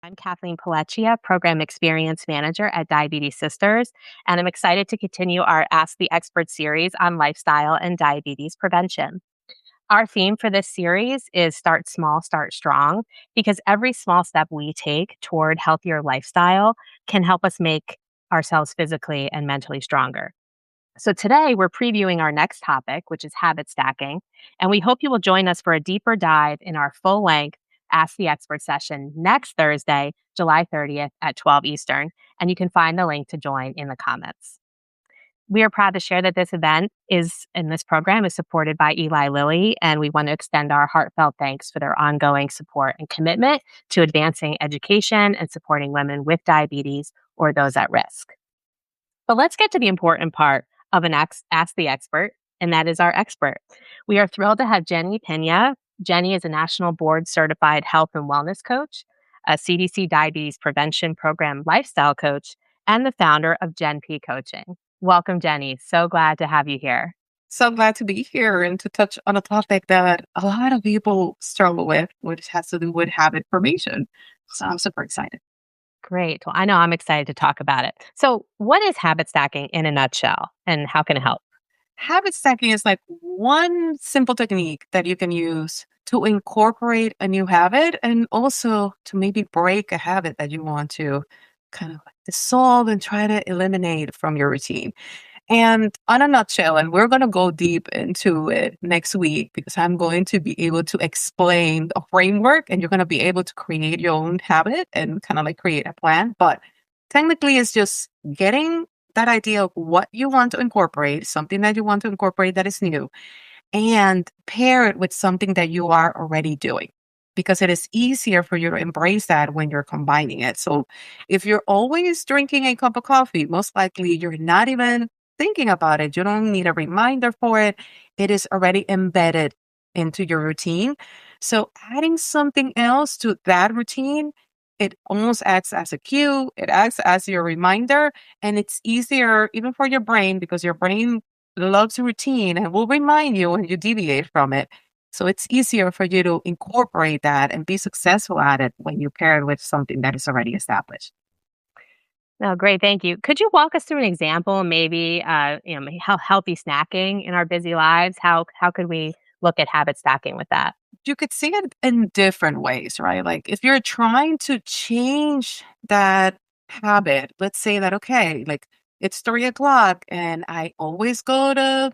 I'm Kathleen Pelleccia, Program Experience Manager at Diabetes Sisters, and I'm excited to continue our Ask the Expert series on lifestyle and diabetes prevention. Our theme for this series is Start Small, Start Strong, because every small step we take toward healthier lifestyle can help us make ourselves physically and mentally stronger. So today we're previewing our next topic, which is habit stacking, and we hope you will join us for a deeper dive in our full length Ask the Expert session next Thursday, July 30th at 12 Eastern, and you can find the link to join in the comments. We are proud to share that this event this program is supported by Eli Lilly, and we want to extend our heartfelt thanks for their ongoing support and commitment to advancing education and supporting women with diabetes or those at risk. But let's get to the important part of an Ask the Expert, and that is our expert. We are thrilled to have Jenny Pena. Jenny is a national board certified health and wellness coach, a CDC diabetes prevention program lifestyle coach, and the founder of Gen P Coaching. Welcome, Jenny. So glad to have you here. So glad to be here and to touch on a topic that a lot of people struggle with, which has to do with habit formation. So I'm super excited. Great. Well, I know I'm excited to talk about it. So, what is habit stacking in a nutshell, and how can it help? Habit stacking is like one simple technique that you can use to incorporate a new habit and also to maybe break a habit that you want to kind of like dissolve and try to eliminate from your routine. And on a nutshell, and we're going to go deep into it next week because I'm going to be able to explain a framework and you're going to be able to create your own habit and kind of like create a plan. But technically, it's just getting that idea of what you want to incorporate, something that you want to incorporate that is new, and pair it with something that you are already doing because it is easier for you to embrace that when you're combining it. So if you're always drinking a cup of coffee, most likely you're not even thinking about it. You don't need a reminder for it. It is already embedded into your routine. So adding something else to that routine, it almost acts as a cue. It acts as your reminder, and it's easier even for your brain because your brain loves routine and will remind you when you deviate from it. So it's easier for you to incorporate that and be successful at it when you pair it with something that is already established. Oh, great. Thank you. Could you walk us through an example, maybe, how healthy snacking in our busy lives? How could we look at habit stacking with that? You could see it in different ways, right? Like if you're trying to change that habit, let's say that, okay, like it's 3 o'clock and I always go to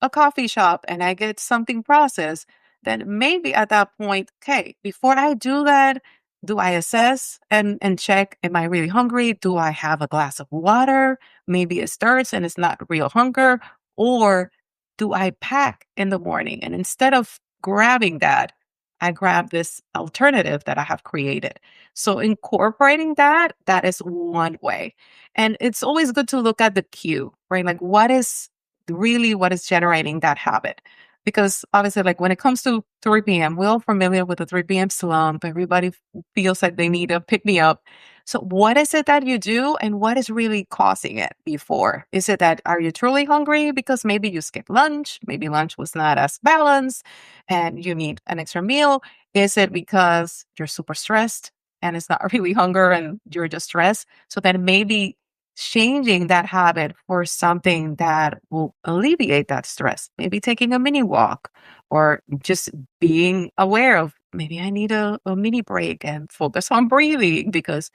a coffee shop and I get something processed, then maybe at that point, okay, before I do that, do I assess and check, am I really hungry? Do I have a glass of water? Maybe it's thirst and it's not real hunger. Or do I pack in the morning? And instead of grabbing that, I grab this alternative that I have created. So incorporating that, that is one way. And it's always good to look at the cue, right? Like what is generating that habit. Because obviously, like when it comes to 3 p.m., we're all familiar with the 3 p.m. slump. Everybody feels like they need to pick me up. So what is it that you do and what is really causing it before? Is it that are you truly hungry because maybe you skipped lunch? Maybe lunch was not as balanced and you need an extra meal? Is it because you're super stressed and it's not really hunger and you're just stressed? So then maybe changing that habit for something that will alleviate that stress, maybe taking a mini walk or just being aware of maybe I need a mini break and focus on breathing because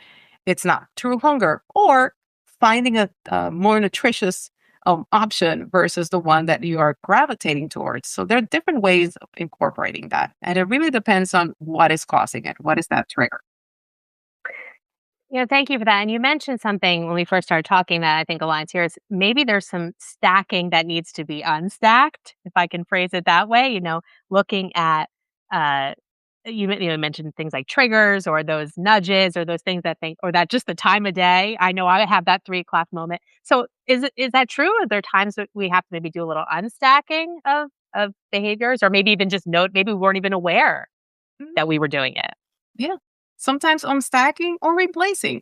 it's not true hunger, or finding a more nutritious option versus the one that you are gravitating towards. So there are different ways of incorporating that. And it really depends on what is causing it. What is that trigger? Thank you for that. And you mentioned something when we first started talking that I think aligns here is maybe there's some stacking that needs to be unstacked, if I can phrase it that way. Looking at uh, mentioned things like triggers or those nudges or those things or that just the time of day. I know I have that 3 o'clock moment. So is that true? Are there times that we have to maybe do a little unstacking of behaviors, or maybe even just note maybe we weren't even aware Mhm. that we were doing it? Yeah. Sometimes I'm stacking or replacing,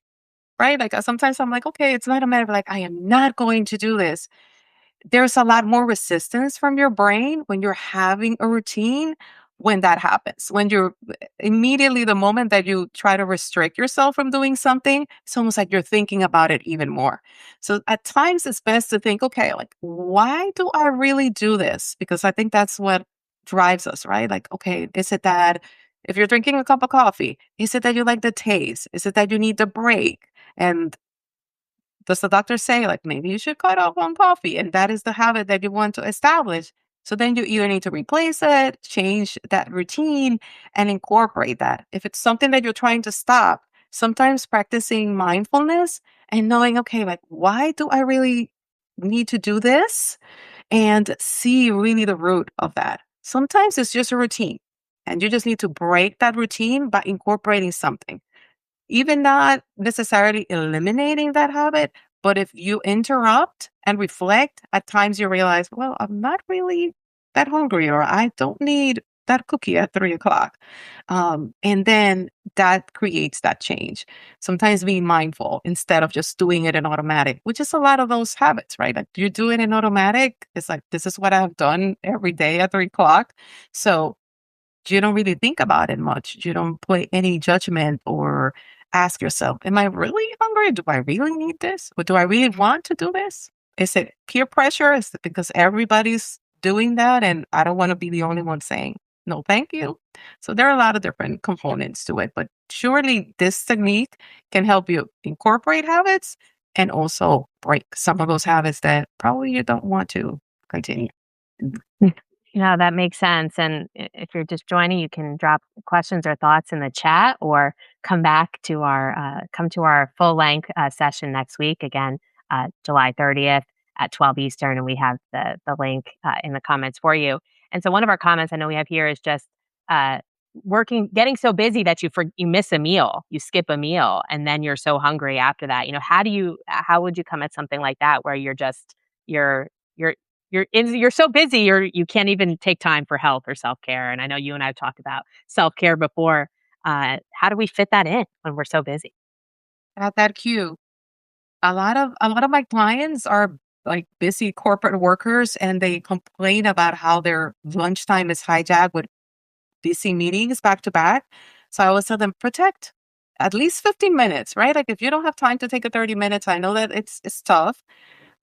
right? Like sometimes I'm like, okay, it's not a matter of like, I am not going to do this. There's a lot more resistance from your brain when you're having a routine when that happens. When you're immediately the moment that you try to restrict yourself from doing something, it's almost like you're thinking about it even more. So at times it's best to think, okay, like, why do I really do this? Because I think that's what drives us, right? Like, okay, is it that if you're drinking a cup of coffee, is it that you like the taste? Is it that you need the break? And does the doctor say, like, maybe you should cut off on coffee? And that is the habit that you want to establish. So then you either need to replace it, change that routine, and incorporate that. If it's something that you're trying to stop, sometimes practicing mindfulness and knowing, okay, like, why do I really need to do this? And see really the root of that. Sometimes it's just a routine, and you just need to break that routine by incorporating something. Even not necessarily eliminating that habit, but if you interrupt and reflect, at times you realize, well, I'm not really that hungry, or I don't need that cookie at 3 o'clock. And then that creates that change. Sometimes being mindful instead of just doing it in automatic, which is a lot of those habits, right? Like you do it in automatic. It's like, this is what I've done every day at 3 o'clock. So you don't really think about it much. You don't put any judgment or ask yourself, am I really hungry? Do I really need this? Or do I really want to do this? Is it peer pressure? Is it because everybody's doing that and I don't want to be the only one saying, no, thank you? So there are a lot of different components to it, but surely this technique can help you incorporate habits and also break some of those habits that probably you don't want to continue. Yeah, that makes sense. And if you're just joining, you can drop questions or thoughts in the chat, or come to our full length session next week. Again, July 30th at 12 Eastern, and we have the link in the comments for you. And so one of our comments I know we have here is just uh, getting so busy that you miss a meal, you skip a meal, and then you're so hungry after that. How would you come at something like that where you're you're you're so busy, you can't even take time for health or self-care, and I know you and I have talked about self-care before. How do we fit that in when we're so busy? At that cue, a lot of my clients are like busy corporate workers and they complain about how their lunchtime is hijacked with busy meetings back to back. So I always tell them protect at least 15 minutes, right? Like if you don't have time to take a 30 minutes, I know that it's tough.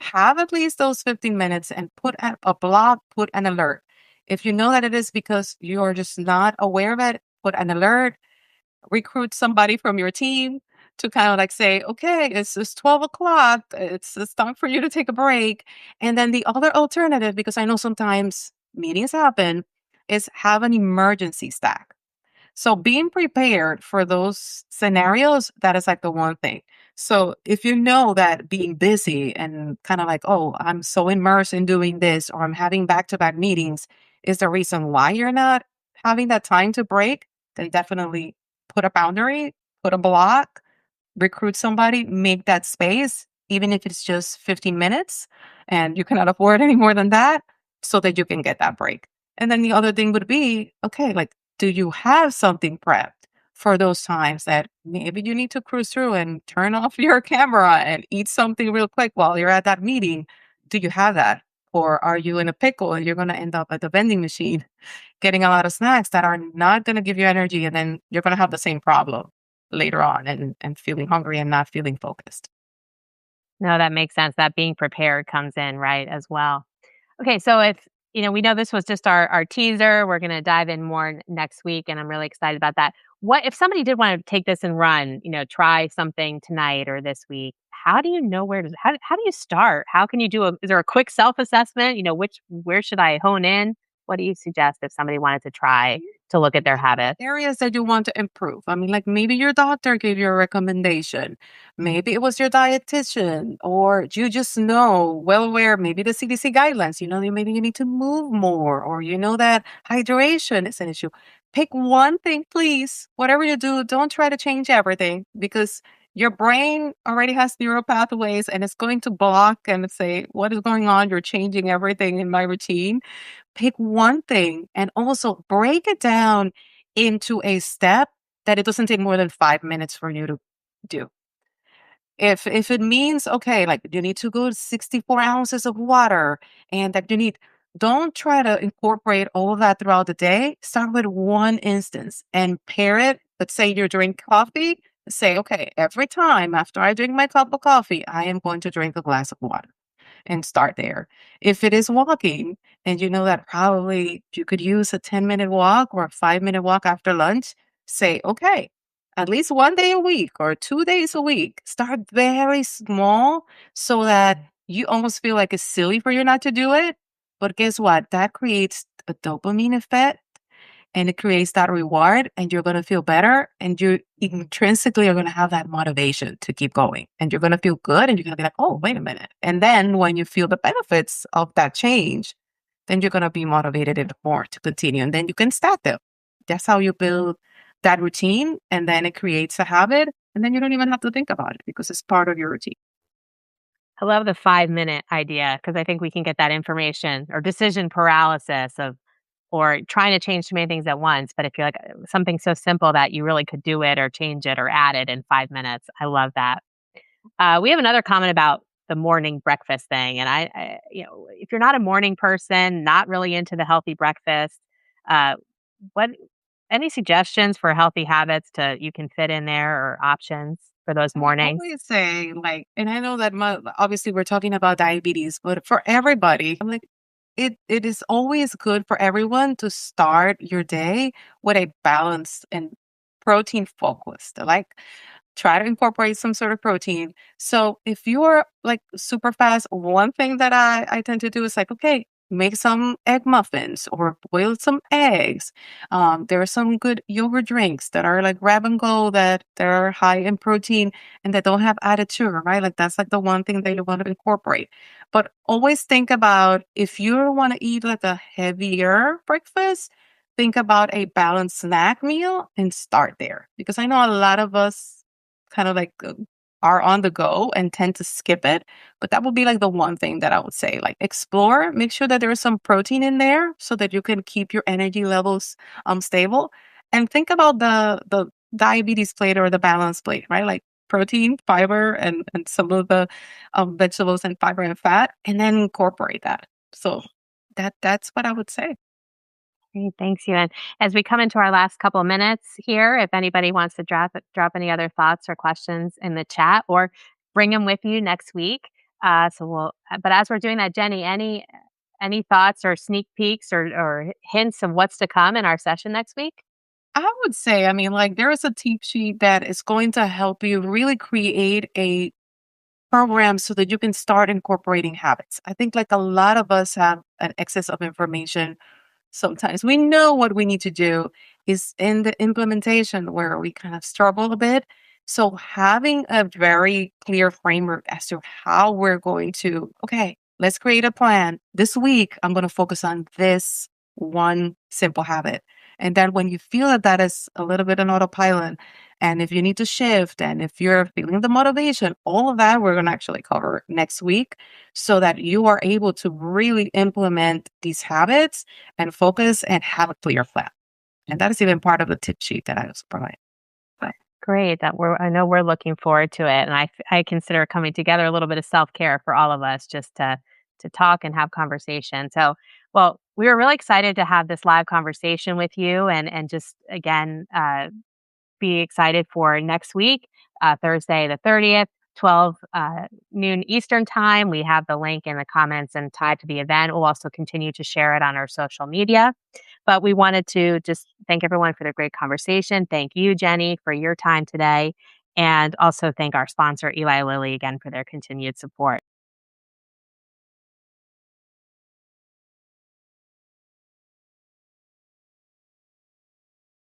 Have at least those 15 minutes and put a block, put an alert. If you know that it is because you're just not aware of it, put an alert, recruit somebody from your team to kind of like say, okay, it's 12 o'clock. It's time for you to take a break. And then the other alternative, because I know sometimes meetings happen, is have an emergency stack. So being prepared for those scenarios, that is like the one thing. So if you know that being busy and kind of like, oh, I'm so immersed in doing this, or I'm having back to back meetings is the reason why you're not having that time to break, then definitely put a boundary, put a block, recruit somebody, make that space, even if it's just 15 minutes and you cannot afford any more than that, so that you can get that break. And then the other thing would be, okay, like, do you have something prepped for those times that maybe you need to cruise through and turn off your camera and eat something real quick while you're at that meeting? Do you have that? Or are you in a pickle and you're going to end up at the vending machine getting a lot of snacks that are not going to give you energy, and then you're going to have the same problem later on and feeling hungry and not feeling focused. No, that makes sense. That being prepared comes in, right, as well. Okay, so we know this was just our teaser. We're going to dive in more next week, and I'm really excited about that. What if somebody did want to take this and run? Try something tonight or this week. How do you know how do you start? How can you is there a quick self assessment? Where should I hone in? What do you suggest if somebody wanted to try to look at their habits? Areas that you want to improve. I mean, like maybe your doctor gave you a recommendation. Maybe it was your dietitian, or you just know well aware, maybe the CDC guidelines, maybe you need to move more, or you know that hydration is an issue. Pick one thing, please. Whatever you do, don't try to change everything, because your brain already has neural pathways and it's going to block and say, what is going on? You're changing everything in my routine. Pick one thing and also break it down into a step that it doesn't take more than 5 minutes for you to do. If it means, okay, like you need to go 64 ounces of water and that you need don't try to incorporate all of that throughout the day. Start with one instance and pair it. Let's say you're drinking coffee. Say, okay, every time after I drink my cup of coffee, I am going to drink a glass of water and start there. If it is walking and you know that probably you could use a 10-minute walk or a 5-minute walk after lunch, say, okay, at least 1 day a week or 2 days a week. Start very small so that you almost feel like it's silly for you not to do it. But guess what? That creates a dopamine effect and it creates that reward and you're going to feel better and you intrinsically are going to have that motivation to keep going and you're going to feel good and you're going to be like, oh, wait a minute. And then when you feel the benefits of that change, then you're going to be motivated even more to continue and then you can start them. That's how you build that routine and then it creates a habit and then you don't even have to think about it because it's part of your routine. I love the 5-minute idea because I think we can get that information or decision paralysis of or trying to change too many things at once. But if you're like something so simple that you really could do it or change it or add it in 5 minutes, I love that. We have another comment about the morning breakfast thing, and if you're not a morning person, not really into the healthy breakfast, uh, what any suggestions for healthy habits to you can fit in there or options for those I mornings? always say, like, and I know that obviously we're talking about diabetes, but for everybody, I'm like, it is always good for everyone to start your day with a balanced and protein focused. Like, try to incorporate some sort of protein. So if you're like super fast, one thing that I tend to do is like, okay, make some egg muffins or boil some eggs. There are some good yogurt drinks that are like grab and go that they're high in protein and that don't have added sugar, right? Like that's like the one thing that you want to incorporate. But always think about if you want to eat like a heavier breakfast, think about a balanced snack meal and start there. Because I know a lot of us kind of like are on the go and tend to skip it. But that would be like the one thing that I would say, like explore, make sure that there is some protein in there so that you can keep your energy levels stable. And think about the diabetes plate or the balance plate, right? Like protein, fiber, and some of the vegetables and fiber and fat, and then incorporate that. So that's what I would say. Great, thanks you. And as we come into our last couple minutes here, if anybody wants to drop any other thoughts or questions in the chat, or bring them with you next week. But as we're doing that, Jenny, any thoughts or sneak peeks or hints of what's to come in our session next week? I would say, I mean, like there is a tip sheet that is going to help you really create a program so that you can start incorporating habits. I think like a lot of us have an excess of information. Sometimes we know what we need to do is in the implementation where we kind of struggle a bit. So having a very clear framework as to how we're going to, okay, let's create a plan. This week, I'm going to focus on this one simple habit. And then when you feel that that is a little bit on autopilot, and if you need to shift, and if you're feeling the motivation, all of that we're going to actually cover next week so that you are able to really implement these habits and focus and have a clear plan. And that is even part of the tip sheet that I also provide. But Great. I know we're looking forward to it, and I consider coming together a little bit of self care for all of us, just to talk and have conversation. So, well, we were really excited to have this live conversation with you, and just again be excited for next week, Thursday the 30th. 12 noon Eastern time. We have the link in the comments and tied to the event. We'll also continue to share it on our social media. But we wanted to just thank everyone for the great conversation. Thank you, Jenny, for your time today. And also thank our sponsor, Eli Lilly, again for their continued support.